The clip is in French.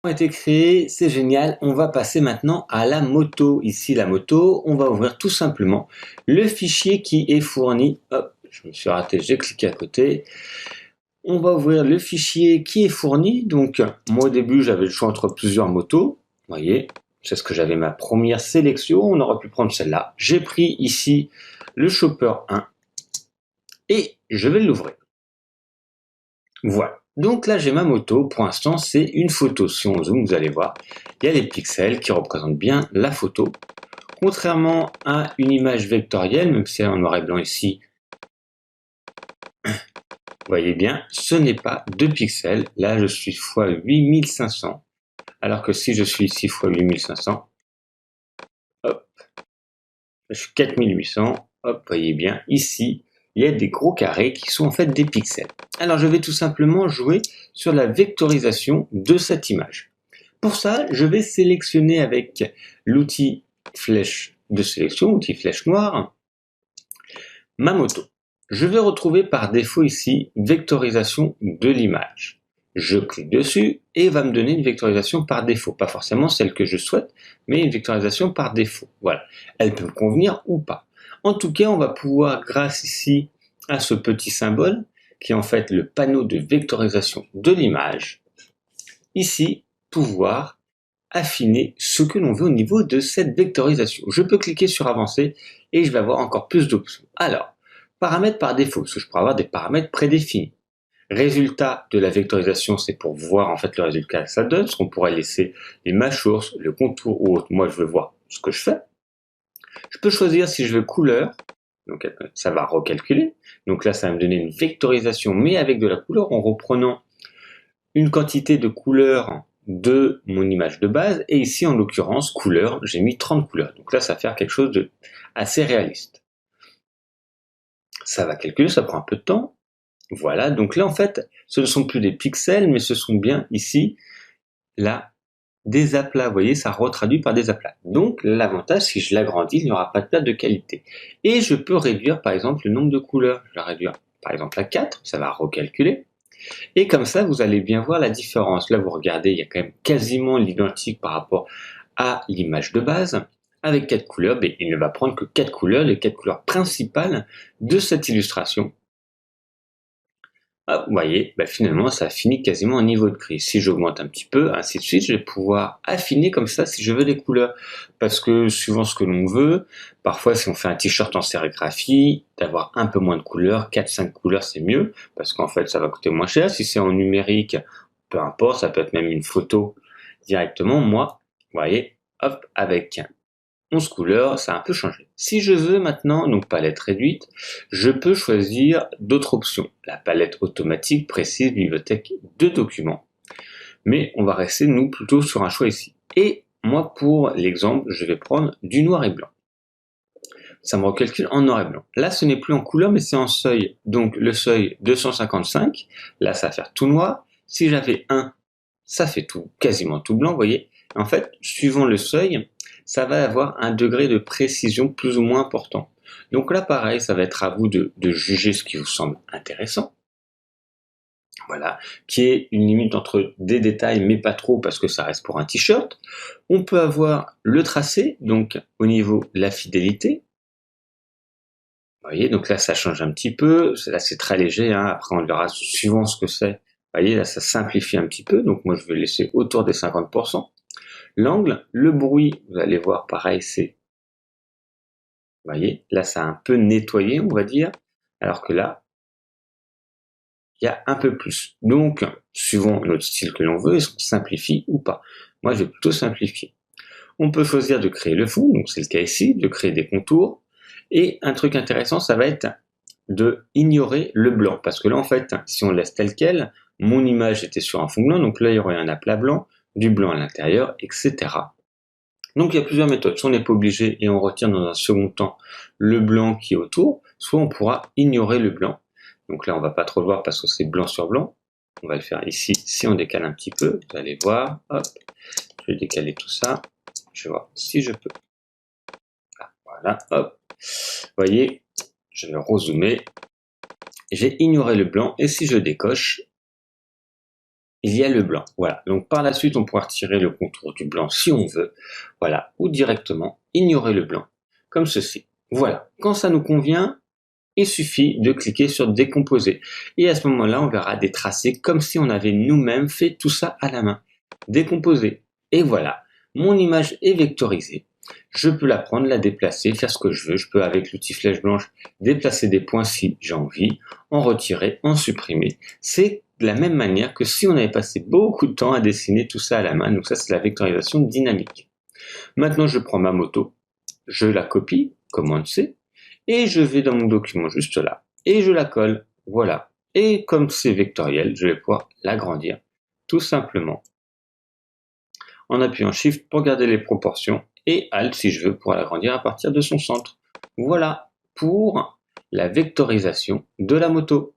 Été créé, c'est génial. On va passer maintenant à la moto. Ici, la moto, on va ouvrir tout simplement le fichier qui est fourni. Hop, je me suis raté, j'ai cliqué à côté. On va ouvrir le fichier qui est fourni. Donc, moi au début, j'avais le choix entre plusieurs motos. Vous voyez, c'est ce que j'avais ma première sélection. On aurait pu prendre celle-là. J'ai pris ici le Chopper 1 et je vais l'ouvrir. Voilà. Donc là, j'ai ma moto. Pour l'instant, c'est une photo. Si on zoome, vous allez voir, il y a les pixels qui représentent bien la photo. Contrairement à une image vectorielle, même si elle est en noir et blanc ici, vous voyez bien, ce n'est pas 2 pixels. Là, je suis x 8500. Alors que si je suis ici x 8500, hop, je suis 4800. Hop, voyez bien, ici, il y a des gros carrés qui sont en fait des pixels. Alors, je vais tout simplement jouer sur la vectorisation de cette image. Pour ça, je vais sélectionner avec l'outil flèche de sélection, outil flèche noire, ma moto. Je vais retrouver par défaut ici vectorisation de l'image. Je clique dessus et il va me donner une vectorisation par défaut. Pas forcément celle que je souhaite, mais une vectorisation par défaut. Voilà. Elle peut me convenir ou pas. En tout cas, on va pouvoir, grâce ici à ce petit symbole, qui est en fait le panneau de vectorisation de l'image, ici, pouvoir affiner ce que l'on veut au niveau de cette vectorisation. Je peux cliquer sur avancer et je vais avoir encore plus d'options. Alors, paramètres par défaut, parce que je pourrais avoir des paramètres prédéfinis. Résultat de la vectorisation, c'est pour voir en fait le résultat que ça donne, parce qu'on pourrait laisser les mâchoires, le contour ou autre. Moi, je veux voir ce que je fais. Je peux choisir si je veux couleur, donc ça va recalculer. Donc là, ça va me donner une vectorisation, mais avec de la couleur, en reprenant une quantité de couleurs de mon image de base, et ici en l'occurrence couleur, j'ai mis 30 couleurs. Donc là, ça va faire quelque chose de assez réaliste. Ça va calculer, ça prend un peu de temps. Voilà, donc là en fait, ce ne sont plus des pixels, mais ce sont bien ici là des aplats. Vous voyez, ça retraduit par des aplats. Donc l'avantage, si je l'agrandis, il n'y aura pas de perte de qualité. Et je peux réduire par exemple le nombre de couleurs. Je vais réduire par exemple à 4, ça va recalculer. Et comme ça, vous allez bien voir la différence. Là, vous regardez, il y a quand même quasiment l'identique par rapport à l'image de base. Avec 4 couleurs, mais il ne va prendre que 4 couleurs, les 4 couleurs principales de cette illustration. Ah, vous voyez, finalement, ça finit quasiment au niveau de gris. Si j'augmente un petit peu, ainsi de suite, je vais pouvoir affiner comme ça si je veux les couleurs. Parce que suivant ce que l'on veut, parfois si on fait un t-shirt en sérigraphie, d'avoir un peu moins de couleurs, 4-5 couleurs c'est mieux, parce qu'en fait ça va coûter moins cher. Si c'est en numérique, peu importe, ça peut être même une photo directement. Moi, vous voyez, hop, avec 11 couleurs, ça a un peu changé. Si je veux maintenant, donc palette réduite, je peux choisir d'autres options. La palette automatique précise bibliothèque de documents. Mais on va rester, nous, plutôt sur un choix ici. Et moi, pour l'exemple, je vais prendre du noir et blanc. Ça me recalcule en noir et blanc. Là, ce n'est plus en couleur, mais c'est en seuil. Donc, le seuil 255, là, ça va faire tout noir. Si j'avais 1, ça fait tout, quasiment tout blanc, vous voyez. En fait, suivant le seuil, ça va avoir un degré de précision plus ou moins important. Donc là, pareil, ça va être à vous de juger ce qui vous semble intéressant. Voilà, qui est une limite entre des détails, mais pas trop, parce que ça reste pour un t-shirt. On peut avoir le tracé, donc au niveau de la fidélité. Vous voyez, donc là, ça change un petit peu. Là, c'est très léger, hein. Après, on verra suivant ce que c'est. Vous voyez, là, ça simplifie un petit peu. Donc moi, je vais laisser autour des 50%. L'angle, le bruit, vous allez voir, pareil, c'est, vous voyez, là, ça a un peu nettoyé, on va dire, alors que là, il y a un peu plus. Donc, suivant notre style que l'on veut, est-ce qu'on simplifie ou pas? Moi, je vais plutôt simplifier. On peut choisir de créer le fond, donc c'est le cas ici, de créer des contours. Et un truc intéressant, ça va être de ignorer le blanc, parce que là, en fait, si on laisse tel quel, mon image était sur un fond blanc, donc là, il y aurait un aplat blanc, du blanc à l'intérieur, etc. Donc il y a plusieurs méthodes. Soit on n'est pas obligé et on retire dans un second temps le blanc qui est autour, soit on pourra ignorer le blanc. Donc là, on va pas trop le voir parce que c'est blanc sur blanc. On va le faire ici. Si on décale un petit peu, vous allez voir, hop, je vais décaler tout ça. Je vais voir si je peux. Ah, voilà, hop. Vous voyez, je vais rezoomer. J'ai ignoré le blanc et si je décoche, il y a le blanc. Voilà. Donc par la suite, on pourra retirer le contour du blanc si on veut. Voilà. Ou directement ignorer le blanc. Comme ceci. Voilà. Quand ça nous convient, il suffit de cliquer sur décomposer. Et à ce moment-là, on verra des tracés comme si on avait nous-mêmes fait tout ça à la main. Décomposer. Et voilà. Mon image est vectorisée. Je peux la prendre, la déplacer, faire ce que je veux. Je peux, avec l'outil flèche blanche, déplacer des points si j'ai envie, en retirer, en supprimer. C'est de la même manière que si on avait passé beaucoup de temps à dessiner tout ça à la main. Donc ça, c'est la vectorisation dynamique. Maintenant, je prends ma moto, je la copie, commande C, et je vais dans mon document juste là, et je la colle. Voilà. Et comme c'est vectoriel, je vais pouvoir l'agrandir, tout simplement, en appuyant Shift pour garder les proportions, et Alt si je veux pour l'agrandir à partir de son centre. Voilà pour la vectorisation de la moto.